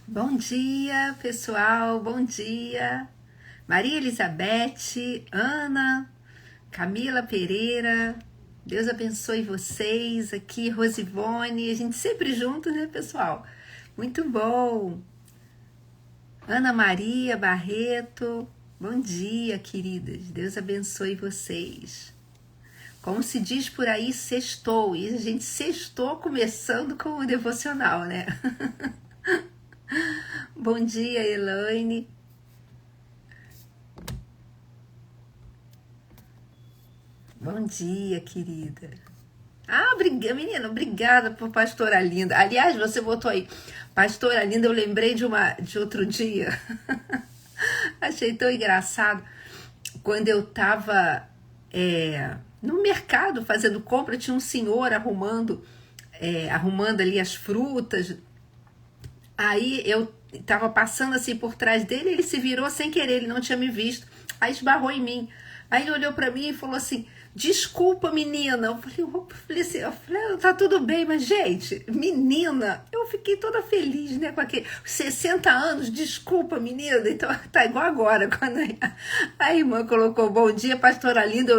Bom dia, pessoal, bom dia. Maria Elizabeth, Ana, Camila Pereira, Deus abençoe vocês. Aqui, Rosivone, a gente sempre juntos, né, pessoal? Muito bom. Ana Maria Barreto, bom dia, queridas. Deus abençoe vocês. Como se diz por aí, sextou. E a gente sextou começando com o devocional, né? Bom dia, Elaine. Bom dia, querida. Menina, obrigada por Pastora Linda. Aliás, você botou aí, Pastora Linda, eu lembrei de outro dia. Achei tão engraçado. Quando eu tava no mercado fazendo compra, tinha um senhor arrumando ali as frutas. Aí eu tava passando assim por trás dele, ele se virou sem querer, ele não tinha me visto. Aí esbarrou em mim. Aí ele olhou pra mim e falou assim: desculpa, menina. Eu falei, tá tudo bem, mas gente, menina, eu fiquei toda feliz, né, com aquele 60 anos, desculpa, menina. Então tá igual agora, quando a irmã colocou bom dia, pastora Linda,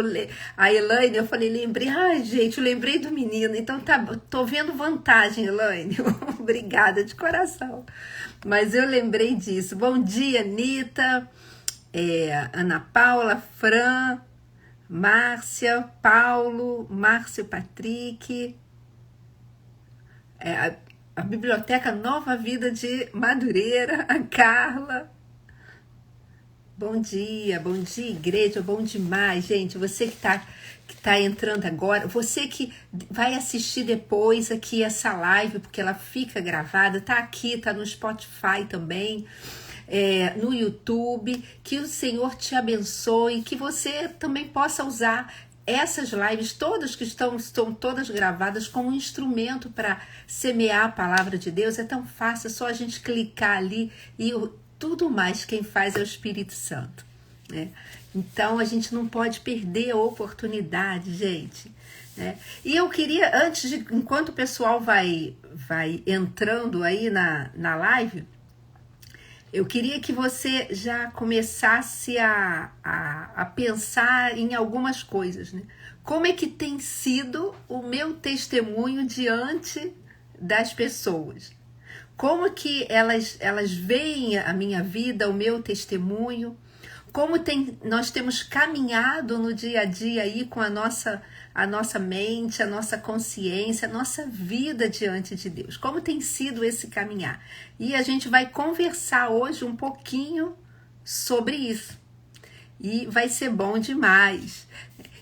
a Elaine, eu falei, lembrei, ai gente, eu lembrei do menino, então tá, tô vendo vantagem, Elaine. Obrigada de coração. Mas eu lembrei disso. Bom dia, Anitta. Ana Paula, Fran, Márcia, Paulo, Márcio Patrick, a Biblioteca Nova Vida de Madureira, a Carla. Bom dia, igreja, bom demais, gente. Você que tá entrando agora, você que vai assistir depois aqui essa live, porque ela fica gravada, tá aqui, tá no Spotify também. No YouTube, que o Senhor te abençoe, que você também possa usar essas lives, todas que estão todas gravadas, como um instrumento para semear a palavra de Deus. É tão fácil, é só a gente clicar ali e tudo mais quem faz é o Espírito Santo, né? Então a gente não pode perder a oportunidade, gente, né? E eu queria, enquanto o pessoal vai entrando aí na live, eu queria que você já começasse a pensar em algumas coisas, né? Como é que tem sido o meu testemunho diante das pessoas? Como que elas veem a minha vida, o meu testemunho? Como nós temos caminhado no dia a dia aí com a nossa mente, a nossa consciência, a nossa vida diante de Deus. Como tem sido esse caminhar? E a gente vai conversar hoje um pouquinho sobre isso. E vai ser bom demais.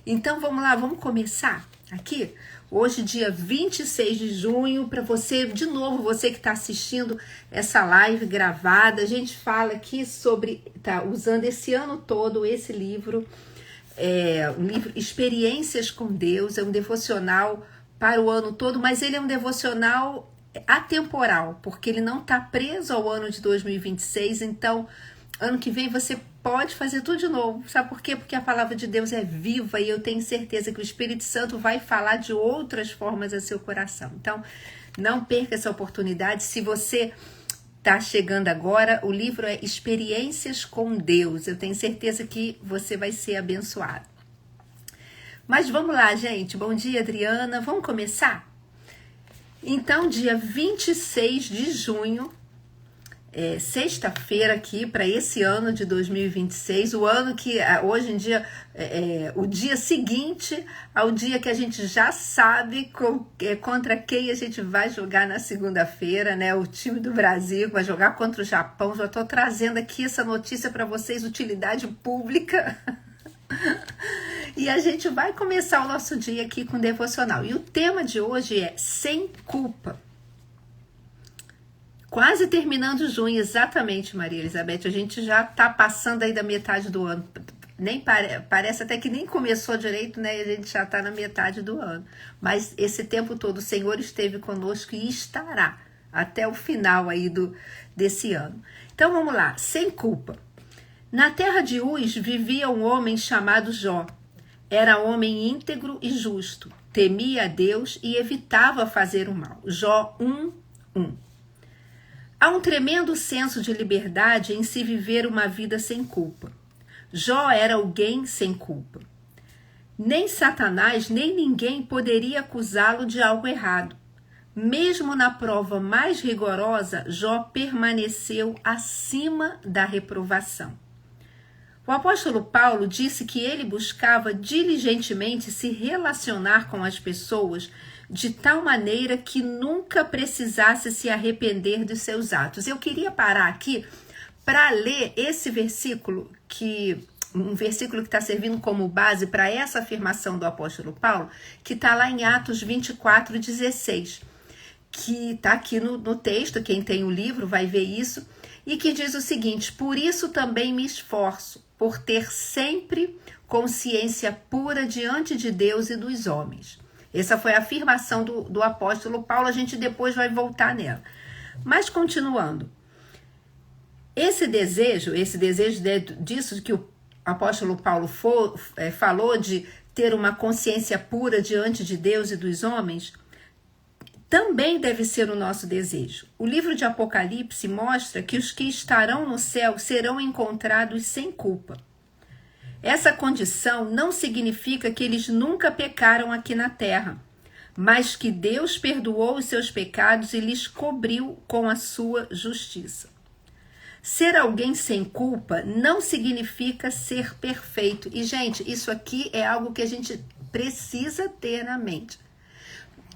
Então vamos lá, vamos começar aqui? Hoje, dia 26 de junho, para você, de novo, você que está assistindo essa live gravada, a gente fala aqui sobre, tá usando esse ano todo esse livro, o livro Experiências com Deus, é um devocional para o ano todo, mas ele é um devocional atemporal, porque ele não está preso ao ano de 2026, então ano que vem você pode fazer tudo de novo. Sabe por quê? Porque a palavra de Deus é viva e eu tenho certeza que o Espírito Santo vai falar de outras formas a seu coração. Então, não perca essa oportunidade. Se você está chegando agora, o livro é Experiências com Deus. Eu tenho certeza que você vai ser abençoado. Mas vamos lá, gente. Bom dia, Adriana. Vamos começar? Então, dia 26 de junho, sexta-feira aqui para esse ano de 2026, o ano que hoje em dia o dia seguinte ao dia que a gente já sabe contra quem a gente vai jogar na segunda-feira, né? O time do Brasil vai jogar contra o Japão. Já estou trazendo aqui essa notícia para vocês, utilidade pública. E a gente vai começar o nosso dia aqui com devocional. E o tema de hoje é Sem Culpa. Quase terminando junho, exatamente, Maria Elizabeth. A gente já tá passando aí da metade do ano. Nem parece até que nem começou direito, né? A gente já tá na metade do ano. Mas esse tempo todo o Senhor esteve conosco e estará até o final aí desse ano. Então vamos lá, sem culpa. Na terra de Uz vivia um homem chamado Jó. Era homem íntegro e justo, temia a Deus e evitava fazer o mal. Jó 1:1. Há um tremendo senso de liberdade em se viver uma vida sem culpa. Jó era alguém sem culpa. Nem Satanás, nem ninguém poderia acusá-lo de algo errado. Mesmo na prova mais rigorosa, Jó permaneceu acima da reprovação. O apóstolo Paulo disse que ele buscava diligentemente se relacionar com as pessoas de tal maneira que nunca precisasse se arrepender dos seus atos. Eu queria parar aqui para ler esse versículo, um versículo que está servindo como base para essa afirmação do apóstolo Paulo, que está lá em Atos 24:16, que está aqui no texto, quem tem o livro vai ver isso, e que diz o seguinte: por isso também me esforço, por ter sempre consciência pura diante de Deus e dos homens. Essa foi a afirmação do apóstolo Paulo, a gente depois vai voltar nela. Mas continuando, esse desejo disso que o apóstolo Paulo falou de ter uma consciência pura diante de Deus e dos homens, também deve ser o nosso desejo. O livro de Apocalipse mostra que os que estarão no céu serão encontrados sem culpa. Essa condição não significa que eles nunca pecaram aqui na terra, mas que Deus perdoou os seus pecados e lhes cobriu com a sua justiça. Ser alguém sem culpa não significa ser perfeito. E, gente, isso aqui é algo que a gente precisa ter na mente.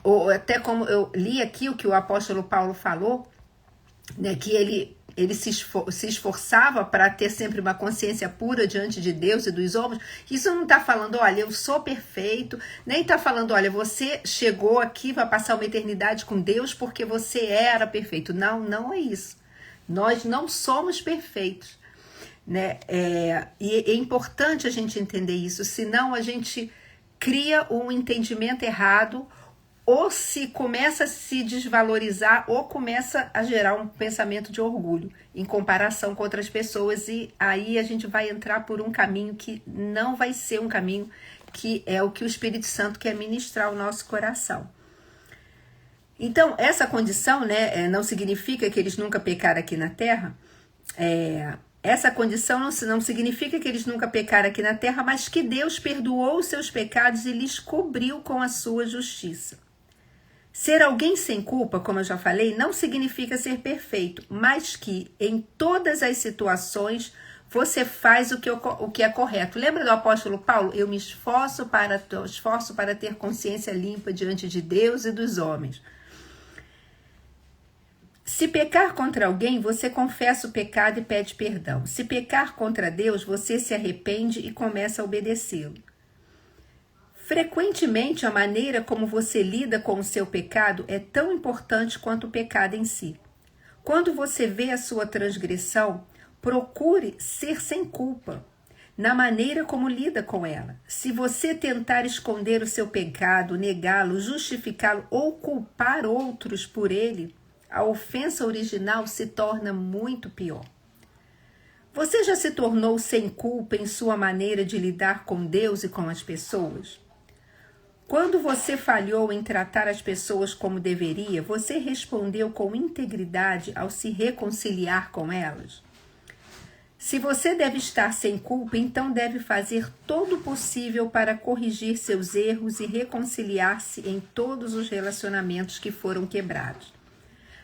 Ou até como eu li aqui o que o apóstolo Paulo falou, né, que ele se esforçava para ter sempre uma consciência pura diante de Deus e dos homens. Isso não está falando, olha, eu sou perfeito, nem está falando, olha, você chegou aqui, vai passar uma eternidade com Deus porque você era perfeito. Não, não é isso. Nós não somos perfeitos, né? E é importante a gente entender isso, senão a gente cria um entendimento errado, ou se começa a se desvalorizar, ou começa a gerar um pensamento de orgulho em comparação com outras pessoas, e aí a gente vai entrar por um caminho que não vai ser um caminho que é o que o Espírito Santo quer ministrar ao nosso coração. Então, essa condição, né, não significa que eles nunca pecaram aqui na terra, essa condição não significa que eles nunca pecaram aqui na terra, mas que Deus perdoou os seus pecados e lhes cobriu com a sua justiça. Ser alguém sem culpa, como eu já falei, não significa ser perfeito, mas que em todas as situações você faz o que é correto. Lembra do apóstolo Paulo? Eu me esforço para ter consciência limpa diante de Deus e dos homens. Se pecar contra alguém, você confessa o pecado e pede perdão. Se pecar contra Deus, você se arrepende e começa a obedecê-lo. Frequentemente, a maneira como você lida com o seu pecado é tão importante quanto o pecado em si. Quando você vê a sua transgressão, procure ser sem culpa na maneira como lida com ela. Se você tentar esconder o seu pecado, negá-lo, justificá-lo ou culpar outros por ele, a ofensa original se torna muito pior. Você já se tornou sem culpa em sua maneira de lidar com Deus e com as pessoas? Quando você falhou em tratar as pessoas como deveria, você respondeu com integridade ao se reconciliar com elas? Se você deve estar sem culpa, então deve fazer todo o possível para corrigir seus erros e reconciliar-se em todos os relacionamentos que foram quebrados.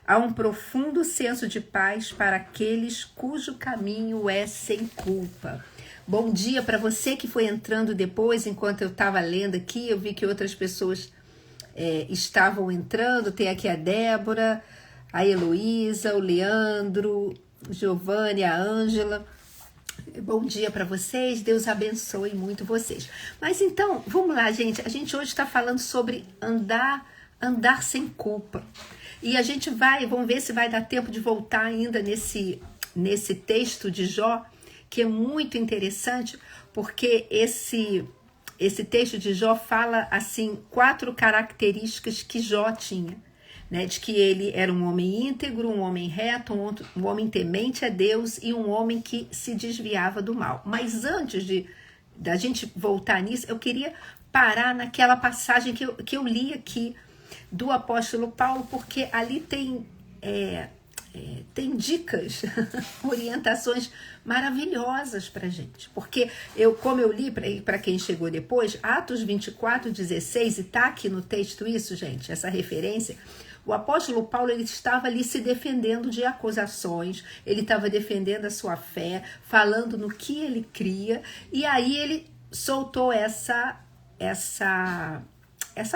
Há um profundo senso de paz para aqueles cujo caminho é sem culpa. Bom dia para você que foi entrando depois, enquanto eu estava lendo aqui, eu vi que outras pessoas estavam entrando. Tem aqui a Débora, a Heloísa, o Leandro, o Giovanni, a Ângela. Bom dia para vocês, Deus abençoe muito vocês. Mas então, vamos lá, gente. A gente hoje está falando sobre andar sem culpa. E a gente vamos ver se vai dar tempo de voltar ainda nesse texto de Jó, que é muito interessante, porque esse texto de Jó fala, assim, 4 características que Jó tinha, né? De que ele era um homem íntegro, um homem reto, um homem temente a Deus e um homem que se desviava do mal. Mas antes da gente voltar nisso, eu queria parar naquela passagem que eu li aqui, do apóstolo Paulo, porque ali tem tem dicas, orientações maravilhosas para gente. Porque, como eu li, para quem chegou depois, Atos 24:16, e está aqui no texto isso, gente, essa referência, o apóstolo Paulo, ele estava ali se defendendo de acusações, ele estava defendendo a sua fé, falando no que ele cria, e aí ele soltou essa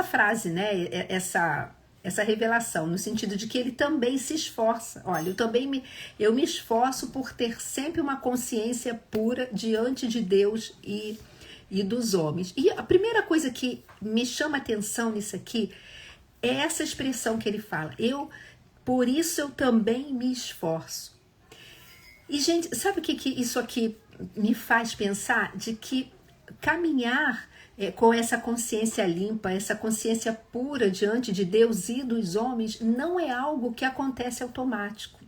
frase, né? Essa revelação, no sentido de que ele também se esforça. Olha, eu me esforço por ter sempre uma consciência pura diante de Deus e dos homens. E a primeira coisa que me chama a atenção nisso aqui é essa expressão que ele fala. Por isso eu também me esforço. E, gente, sabe o que isso aqui me faz pensar? De que caminhar com essa consciência limpa, essa consciência pura diante de Deus e dos homens, não é algo que acontece automático.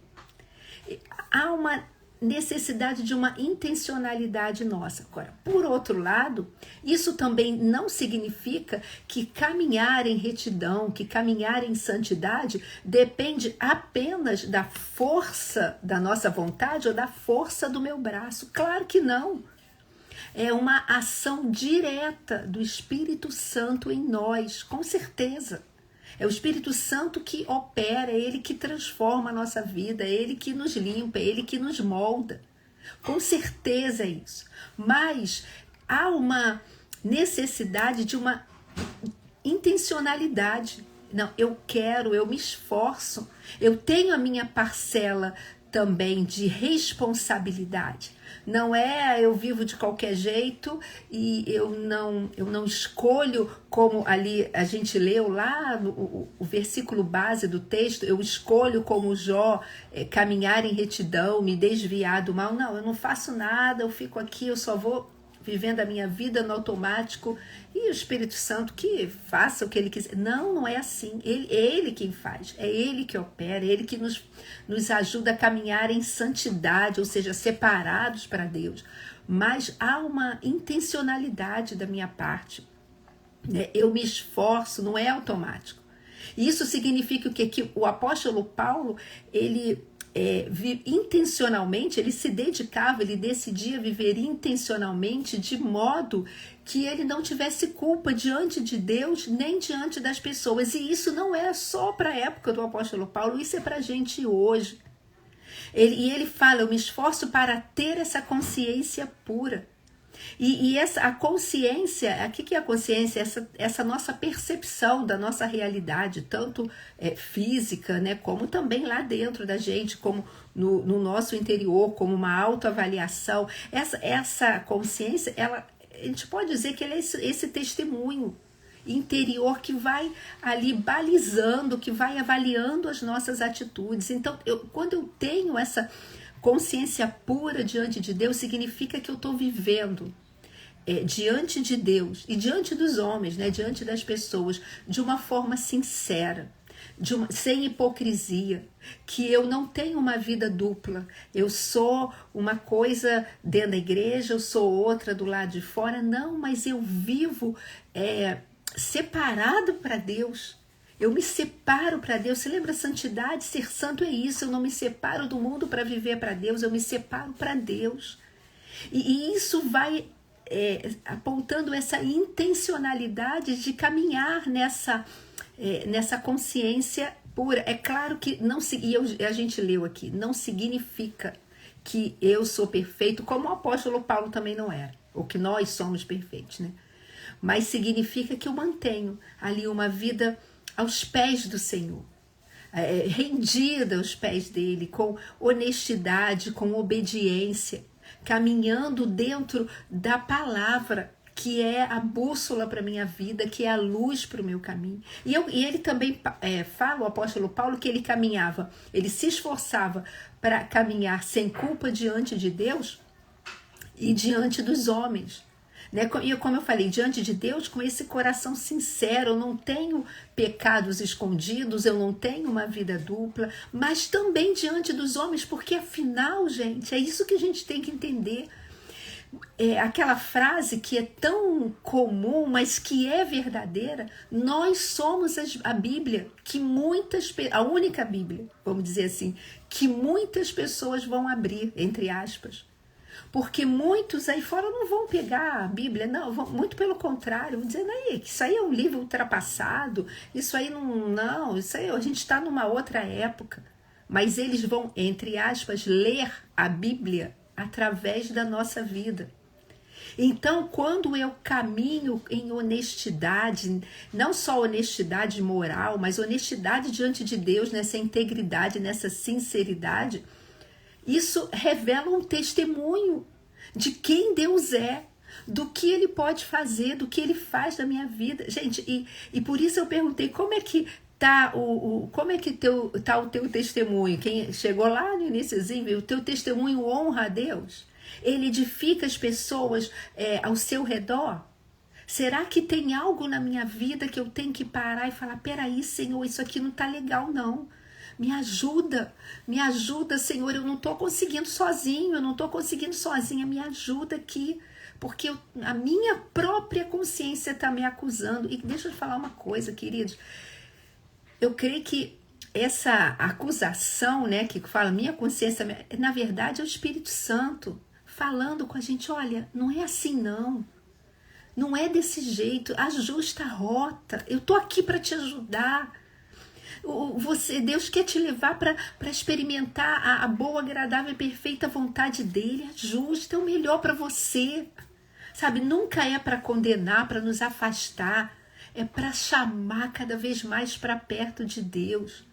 Há uma necessidade de uma intencionalidade nossa. Agora, por outro lado, isso também não significa que caminhar em retidão, que caminhar em santidade depende apenas da força da nossa vontade ou da força do meu braço. Claro que não. É uma ação direta do Espírito Santo em nós, com certeza. É o Espírito Santo que opera, é Ele que transforma a nossa vida, é Ele que nos limpa, é Ele que nos molda. Com certeza é isso. Mas há uma necessidade de uma intencionalidade. Não, eu me esforço, eu tenho a minha parcela também de responsabilidade. Não é eu vivo de qualquer jeito e eu não escolho, como ali a gente leu lá o versículo base do texto, eu escolho como Jó caminhar em retidão, me desviar do mal. Não, eu não faço nada, eu fico aqui, eu só vou vivendo a minha vida no automático e o Espírito Santo que faça o que Ele quiser. Não é assim. É Ele quem faz, é Ele que opera, é Ele que nos ajuda a caminhar em santidade, ou seja, separados para Deus. Mas há uma intencionalidade da minha parte. Eu me esforço, não é automático. Isso significa o quê? Que o apóstolo Paulo, ele intencionalmente, ele se dedicava, ele decidia viver intencionalmente de modo que ele não tivesse culpa diante de Deus nem diante das pessoas. E isso não é só para a época do apóstolo Paulo, isso é para a gente hoje. Ele fala, eu me esforço para ter essa consciência pura. E a consciência, o que é a consciência? Essa nossa percepção da nossa realidade, tanto física, né, como também lá dentro da gente, como no nosso interior, como uma autoavaliação. Essa consciência, a gente pode dizer que ela é esse testemunho interior que vai ali balizando, que vai avaliando as nossas atitudes. Então, quando eu tenho essa consciência pura diante de Deus, significa que eu estou vivendo diante de Deus e diante dos homens, né, diante das pessoas, de uma forma sincera, sem hipocrisia, que eu não tenho uma vida dupla, eu sou uma coisa dentro da igreja, eu sou outra do lado de fora. Não, mas eu vivo separado para Deus. Eu me separo para Deus. Você lembra, santidade, ser santo é isso. Eu não me separo do mundo para viver para Deus, eu me separo para Deus. E isso vai apontando essa intencionalidade de caminhar nessa consciência pura. É claro que a gente leu aqui, não significa que eu sou perfeito, como o apóstolo Paulo também não era, ou que nós somos perfeitos, né? Mas significa que eu mantenho ali uma vida aos pés do Senhor, rendida aos pés dele, com honestidade, com obediência, caminhando dentro da palavra, que é a bússola para a minha vida, que é a luz para o meu caminho. E ele também fala, o apóstolo Paulo, que ele caminhava, ele se esforçava para caminhar sem culpa diante de Deus e diante dos homens. E como eu falei, diante de Deus, com esse coração sincero, eu não tenho pecados escondidos, eu não tenho uma vida dupla, mas também diante dos homens, porque afinal, gente, é isso que a gente tem que entender. aquela frase que é tão comum, mas que é verdadeira. Nós somos a Bíblia, a única Bíblia, vamos dizer assim, que muitas pessoas vão abrir, entre aspas. Porque muitos aí fora não vão pegar a Bíblia, não, muito pelo contrário, vão dizer, não, isso aí é um livro ultrapassado, isso aí não, isso aí a gente está numa outra época. Mas eles vão, entre aspas, ler a Bíblia através da nossa vida. Então, quando eu caminho em honestidade, não só honestidade moral, mas honestidade diante de Deus, nessa integridade, nessa sinceridade, isso revela um testemunho de quem Deus é, do que Ele pode fazer, do que Ele faz na minha vida. Gente, e por isso eu perguntei, como é que tá tá o teu testemunho? Quem chegou lá no iniciozinho, o teu testemunho honra a Deus? Ele edifica as pessoas ao seu redor? Será que tem algo na minha vida que eu tenho que parar e falar, peraí, Senhor, isso aqui não tá legal não. Me ajuda, Senhor, eu não estou conseguindo sozinho, eu não estou conseguindo sozinha, me ajuda aqui, porque a minha própria consciência está me acusando. E deixa eu te falar uma coisa, queridos, eu creio que essa acusação, né, que fala minha consciência, na verdade é o Espírito Santo falando com a gente, olha, não é assim não é desse jeito, ajusta a rota, eu estou aqui para te ajudar. Deus quer te levar para experimentar a boa, agradável e perfeita vontade dele. Ajusta, é o melhor para você. Sabe, nunca é para condenar, para nos afastar. É para chamar cada vez mais para perto de Deus.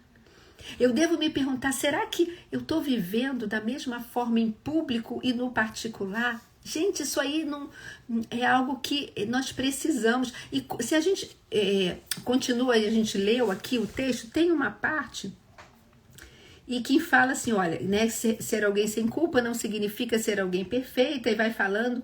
Eu devo me perguntar, será que eu estou vivendo da mesma forma em público e no particular? Gente, isso aí não é algo que nós precisamos. E se a gente continua, a gente leu aqui o texto, tem uma parte e que fala assim, olha, né, ser alguém sem culpa não significa ser alguém perfeita, e vai falando,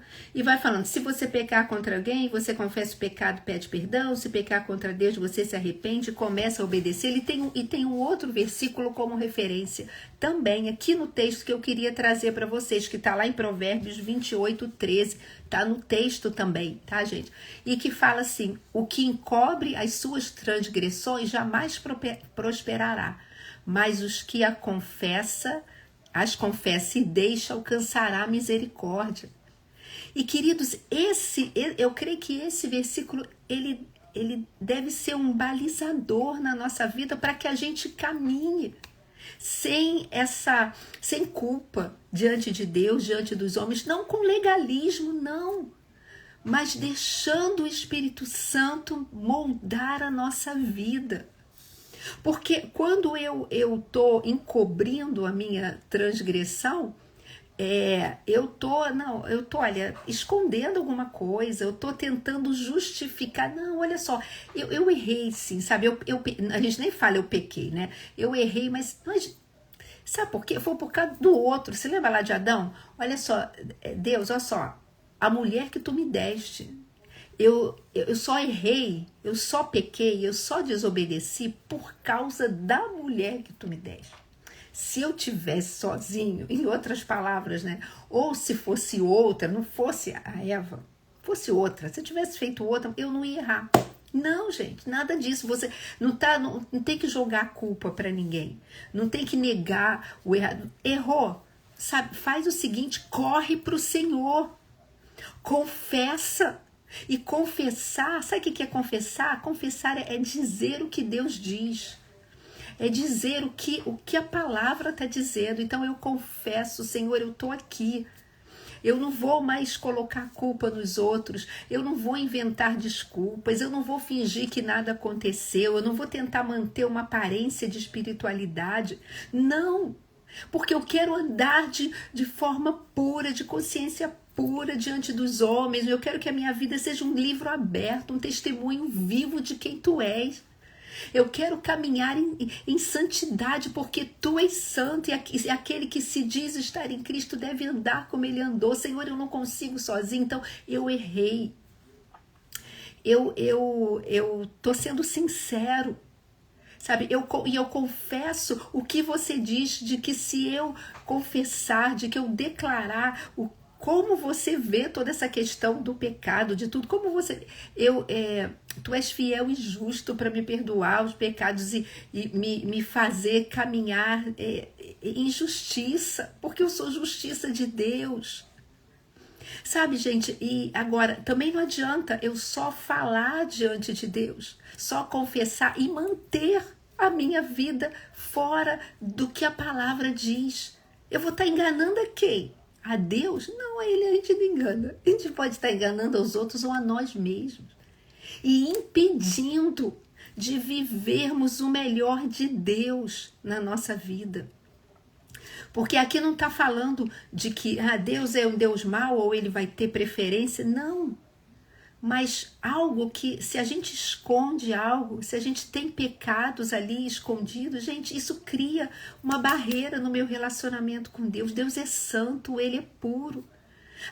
se você pecar contra alguém, você confessa o pecado, pede perdão, se pecar contra Deus, você se arrepende, começa a obedecer. E tem um outro versículo como referência, também aqui no texto que eu queria trazer para vocês, que está lá em Provérbios 28:13, tá no texto também, tá, gente? E que fala assim, o que encobre as suas transgressões jamais prosperará, mas os que as confessa e deixa alcançará a misericórdia. E queridos, eu creio que esse versículo ele deve ser um balizador na nossa vida para que a gente caminhe sem culpa diante de Deus, diante dos homens, não com legalismo, não, mas deixando o Espírito Santo moldar a nossa vida. Porque quando eu estou encobrindo a minha transgressão, eu tô, olha, escondendo alguma coisa, eu tô tentando justificar. Não, olha só, eu errei sim, sabe? A gente nem fala eu pequei, né? Eu errei, mas sabe por quê? Foi por causa do outro. Você lembra lá de Adão? Olha só, Deus, olha só, a mulher que tu me deste. Eu só errei, eu só pequei, eu só desobedeci por causa da mulher que tu me deste. Se eu tivesse sozinho, em outras palavras, né? Ou se fosse outra, não fosse a Eva, fosse outra, se eu tivesse feito outra, eu não ia errar. Não, gente, nada disso. Você não tem que jogar a culpa para ninguém. Não tem que negar o errado. Errou, sabe? Faz o seguinte, corre para o Senhor. Confessa. E confessar, sabe o que é confessar? Confessar é dizer o que Deus diz. É dizer o que a palavra está dizendo. Então eu confesso, Senhor, eu estou aqui. Eu não vou mais colocar culpa nos outros. Eu não vou inventar desculpas. Eu não vou fingir que nada aconteceu. Eu não vou tentar manter uma aparência de espiritualidade. Não, porque eu quero andar de forma pura, de consciência pura diante dos homens. Eu quero que a minha vida seja um livro aberto, um testemunho vivo de quem tu és. Eu quero caminhar em santidade, porque tu és santo, e aquele que se diz estar em Cristo deve andar como ele andou. Senhor, eu não consigo sozinho, então eu errei. Eu tô sendo sincero, sabe? E eu confesso o que você diz, de que se eu confessar, de que eu declarar Como você vê toda essa questão do pecado, de tudo? Como você... tu és fiel e justo para me perdoar os pecados e me fazer caminhar em justiça, porque eu sou justiça de Deus. Sabe, gente, e agora, também não adianta eu só falar diante de Deus, só confessar e manter a minha vida fora do que a palavra diz. Eu vou estar enganando a quem? A Deus? Não, a Ele a gente não engana. A gente pode estar enganando aos outros ou a nós mesmos. E impedindo de vivermos o melhor de Deus na nossa vida. Porque aqui não está falando de que Deus é um Deus mau ou Ele vai ter preferência. Não. Mas algo que, se a gente esconde algo, se a gente tem pecados ali escondidos, gente, isso cria uma barreira no meu relacionamento com Deus. Deus é santo, Ele é puro.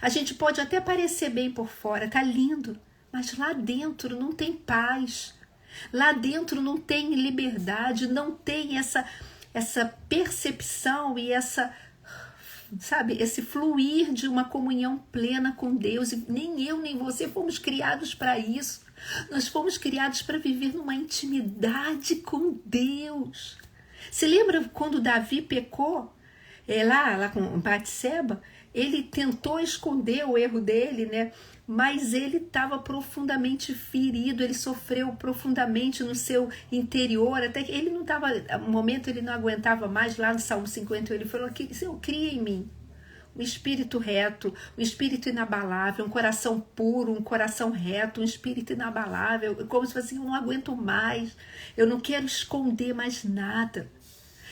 A gente pode até parecer bem por fora, tá lindo, mas lá dentro não tem paz. Lá dentro não tem liberdade, não tem essa percepção e esse fluir de uma comunhão plena com Deus. E nem eu nem você fomos criados para isso. Nós fomos criados para viver numa intimidade com Deus. Se lembra quando Davi pecou? Lá com Batseba, ele tentou esconder o erro dele, né? Mas ele estava profundamente ferido, ele sofreu profundamente no seu interior, até que ele não estava, no momento ele não aguentava mais. Lá no Salmo 50 ele falou que Senhor, cria em mim um espírito reto, um espírito inabalável, um coração puro, um coração reto, um espírito inabalável, como se fosse assim, eu não aguento mais, eu não quero esconder mais nada.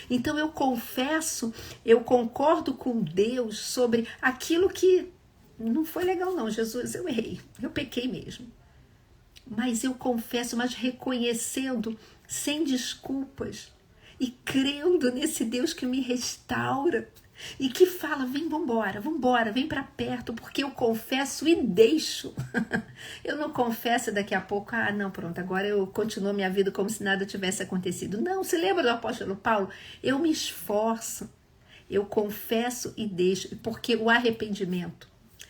Então eu confesso, eu concordo com Deus sobre aquilo que não foi legal não, Jesus, eu errei, eu pequei mesmo. Mas eu confesso, mas reconhecendo, sem desculpas, e crendo nesse Deus que me restaura, e que fala, vambora, vem para perto, porque eu confesso e deixo. Eu não confesso daqui a pouco, não, pronto, agora eu continuo minha vida como se nada tivesse acontecido. Não, se lembra do apóstolo Paulo? Eu me esforço, eu confesso e deixo, porque o arrependimento,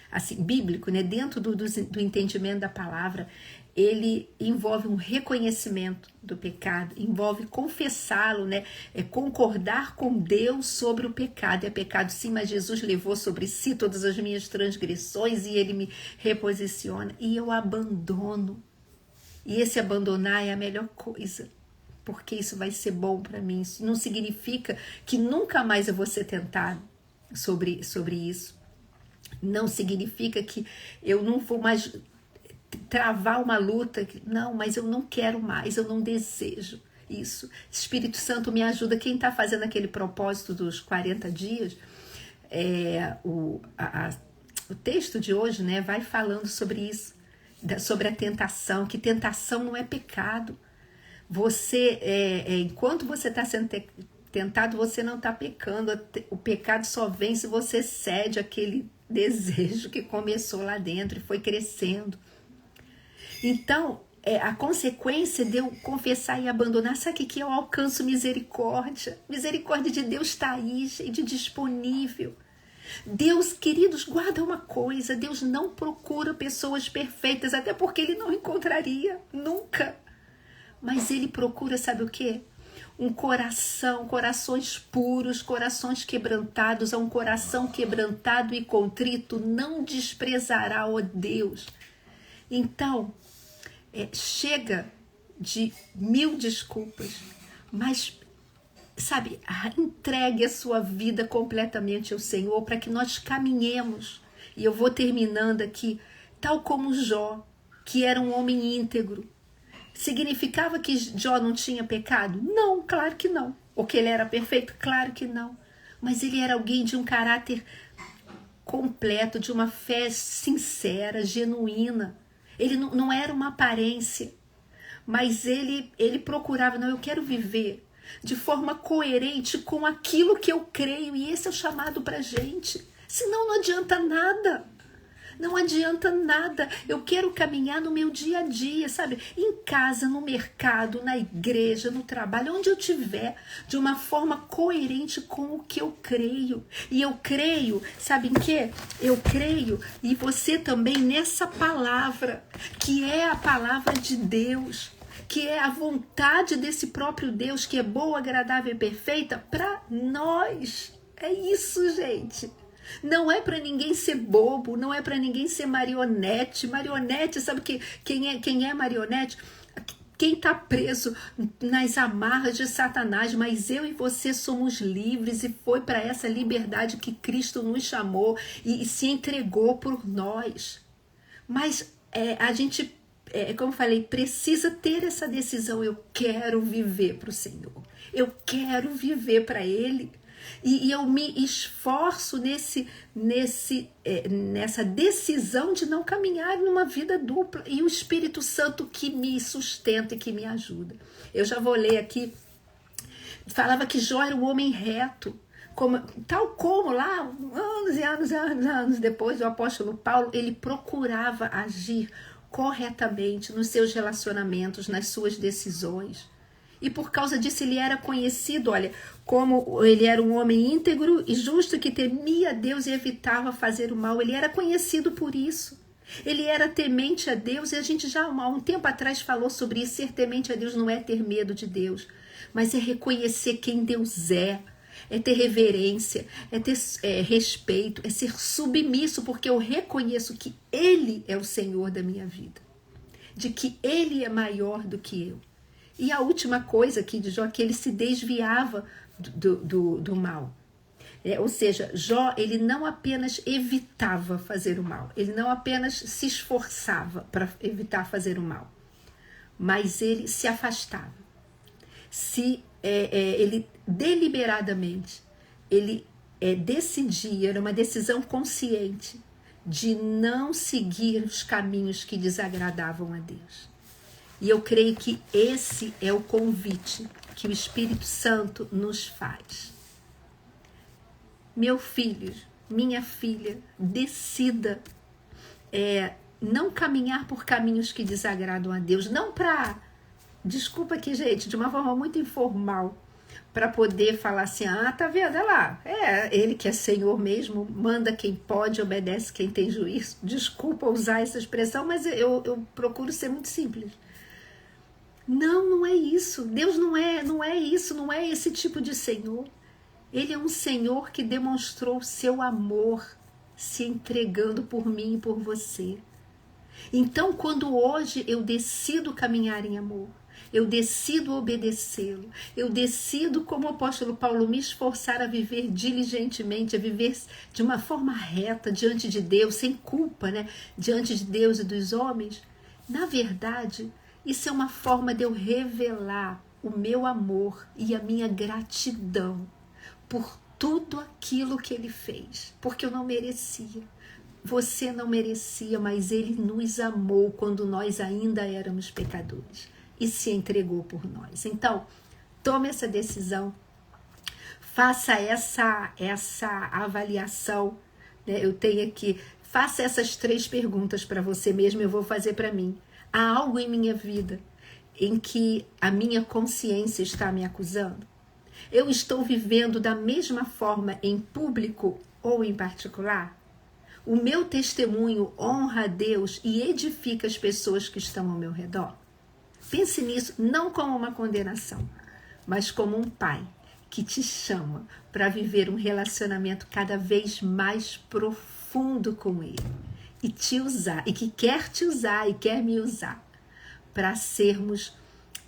assim, bíblico, né, dentro do entendimento da palavra, ele envolve um reconhecimento do pecado, envolve confessá-lo, né? Concordar com Deus sobre o pecado. É pecado sim, mas Jesus levou sobre si todas as minhas transgressões e Ele me reposiciona e eu abandono. E esse abandonar é a melhor coisa, porque isso vai ser bom para mim. Isso não significa que nunca mais eu vou ser tentado sobre isso. Não significa que eu não vou mais travar uma luta, não, mas eu não quero mais, eu não desejo isso. Espírito Santo me ajuda. Quem está fazendo aquele propósito dos 40 dias, o texto de hoje, né, vai falando sobre isso, sobre a tentação, que tentação não é pecado. Você, enquanto você está sendo tentado, você não está pecando. O pecado só vem se você cede aquele desejo que começou lá dentro e foi crescendo. Então, a consequência de eu confessar e abandonar, sabe que eu alcanço misericórdia? Misericórdia de Deus está aí, gente, disponível. Deus, queridos, guarda uma coisa, Deus não procura pessoas perfeitas, até porque Ele não encontraria, nunca. Mas Ele procura, sabe o quê? Um coração, corações puros, corações quebrantados. A um coração quebrantado e contrito não desprezará, ó Deus. Então, chega de 1000 desculpas, mas, sabe, entregue a sua vida completamente ao Senhor para que nós caminhemos. E eu vou terminando aqui, tal como Jó, que era um homem íntegro. Significava que Jó não tinha pecado? Não, claro que não. Ou que ele era perfeito? Claro que não. Mas ele era alguém de um caráter completo, de uma fé sincera, genuína. Ele não era uma aparência, mas ele procurava, não, eu quero viver de forma coerente com aquilo que eu creio, e esse é o chamado para a gente. Senão não adianta nada. Não adianta nada. Eu quero caminhar no meu dia a dia, sabe? Em casa, no mercado, na igreja, no trabalho, onde eu estiver, de uma forma coerente com o que eu creio. E eu creio, sabe em quê? Eu creio, e você também, nessa palavra, que é a palavra de Deus, que é a vontade desse próprio Deus, que é boa, agradável e perfeita para nós. É isso, gente. Não é para ninguém ser bobo, não é para ninguém ser marionete. Marionete, sabe quem é marionete? Quem está preso nas amarras de Satanás, mas eu e você somos livres, e foi para essa liberdade que Cristo nos chamou e se entregou por nós. Mas a gente, como eu falei, precisa ter essa decisão. Eu quero viver para o Senhor, eu quero viver para Ele. E eu me esforço nessa decisão de não caminhar numa vida dupla. E o Espírito Santo que me sustenta e que me ajuda. Eu já vou ler aqui. Falava que Jó era um homem reto. Tal como lá, anos e anos e anos depois, o apóstolo Paulo, ele procurava agir corretamente nos seus relacionamentos, nas suas decisões. E por causa disso ele era conhecido, olha, como ele era um homem íntegro e justo que temia Deus e evitava fazer o mal. Ele era conhecido por isso. Ele era temente a Deus, e a gente já há um tempo atrás falou sobre isso. Ser temente a Deus não é ter medo de Deus, mas é reconhecer quem Deus é ter reverência, é ter respeito, é ser submisso, porque eu reconheço que Ele é o Senhor da minha vida, de que Ele é maior do que eu. E a última coisa aqui de Jó, que ele se desviava do mal. Ou seja, Jó, ele não apenas evitava fazer o mal, ele não apenas se esforçava para evitar fazer o mal, mas ele se afastava. Ele deliberadamente, ele decidia, era uma decisão consciente de não seguir os caminhos que desagradavam a Deus. E eu creio que esse é o convite que o Espírito Santo nos faz. Meu filho, minha filha, decida não caminhar por caminhos que desagradam a Deus. Não para, desculpa aqui, gente, de uma forma muito informal, para poder falar assim, tá vendo, olha lá, ele que é Senhor mesmo, manda quem pode, obedece quem tem juízo. Desculpa usar essa expressão, mas eu procuro ser muito simples. Não é isso. Deus não é isso, não é esse tipo de Senhor. Ele é um Senhor que demonstrou seu amor se entregando por mim e por você. Então, quando hoje eu decido caminhar em amor, eu decido obedecê-lo, eu decido, como o apóstolo Paulo, me esforçar a viver diligentemente, a viver de uma forma reta diante de Deus, sem culpa, né? Diante de Deus e dos homens, na verdade, isso é uma forma de eu revelar o meu amor e a minha gratidão por tudo aquilo que Ele fez, porque eu não merecia. Você não merecia, mas Ele nos amou quando nós ainda éramos pecadores e se entregou por nós. Então, tome essa decisão, faça essa avaliação, né? Eu tenho aqui, faça essas 3 perguntas para você mesmo, eu vou fazer para mim. Há algo em minha vida em que a minha consciência está me acusando? Eu estou vivendo da mesma forma em público ou em particular? O meu testemunho honra a Deus e edifica as pessoas que estão ao meu redor? Pense nisso não como uma condenação, mas como um pai que te chama para viver um relacionamento cada vez mais profundo com Ele. E te usar, e que quer te usar e quer me usar para sermos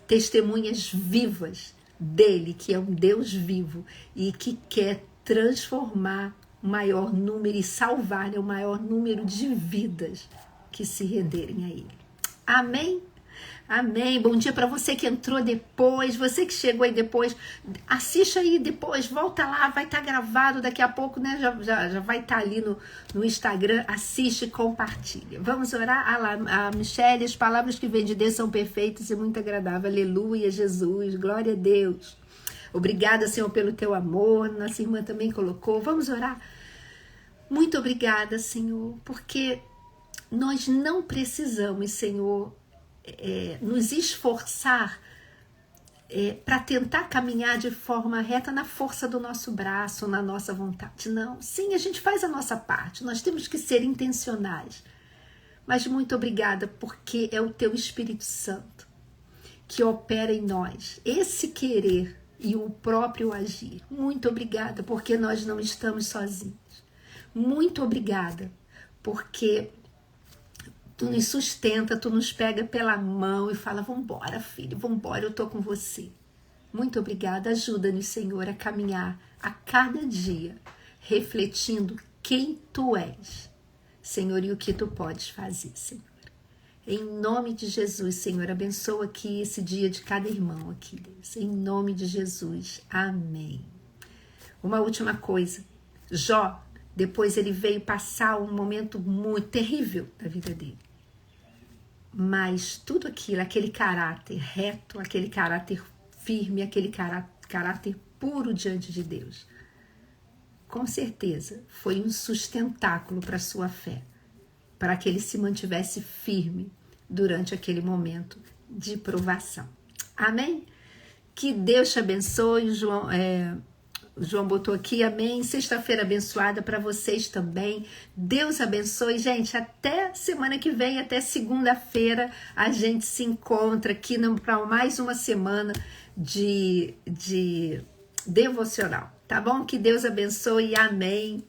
testemunhas vivas dele, que é um Deus vivo e que quer transformar o maior número e salvar, né, o maior número de vidas que se renderem a Ele. Amém? Amém. Bom dia para você que entrou depois, você que chegou aí depois, assiste aí depois, volta lá, vai estar gravado daqui a pouco, né? Já vai estar ali no Instagram, assiste e compartilha. Vamos orar? A Michelle, as palavras que vêm de Deus são perfeitas e muito agradáveis. Aleluia, Jesus, glória a Deus. Obrigada, Senhor, pelo teu amor. Nossa irmã também colocou. Vamos orar? Muito obrigada, Senhor, porque nós não precisamos, Senhor, nos esforçar para tentar caminhar de forma reta na força do nosso braço, na nossa vontade. Não, sim, a gente faz a nossa parte, nós temos que ser intencionais. Mas muito obrigada, porque é o Teu Espírito Santo que opera em nós, esse querer e o próprio agir. Muito obrigada, porque nós não estamos sozinhos. Muito obrigada, porque Tu nos sustenta, Tu nos pega pela mão e fala, vambora, filho, vambora, eu tô com você. Muito obrigada, ajuda-nos, Senhor, a caminhar a cada dia, refletindo quem Tu és, Senhor, e o que Tu podes fazer, Senhor. Em nome de Jesus, Senhor, abençoa aqui esse dia de cada irmão aqui, Deus. Em nome de Jesus, amém. Uma última coisa, Jó, depois ele veio passar um momento muito terrível da vida dele. Mas tudo aquilo, aquele caráter reto, aquele caráter firme, aquele caráter puro diante de Deus, com certeza foi um sustentáculo para a sua fé, para que ele se mantivesse firme durante aquele momento de provação. Amém? Que Deus te abençoe. João botou aqui, amém. Sexta-feira abençoada para vocês também. Deus abençoe, gente. Até semana que vem, até segunda-feira, a gente se encontra aqui para mais uma semana de devocional. Tá bom? Que Deus abençoe. Amém.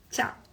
Tchau.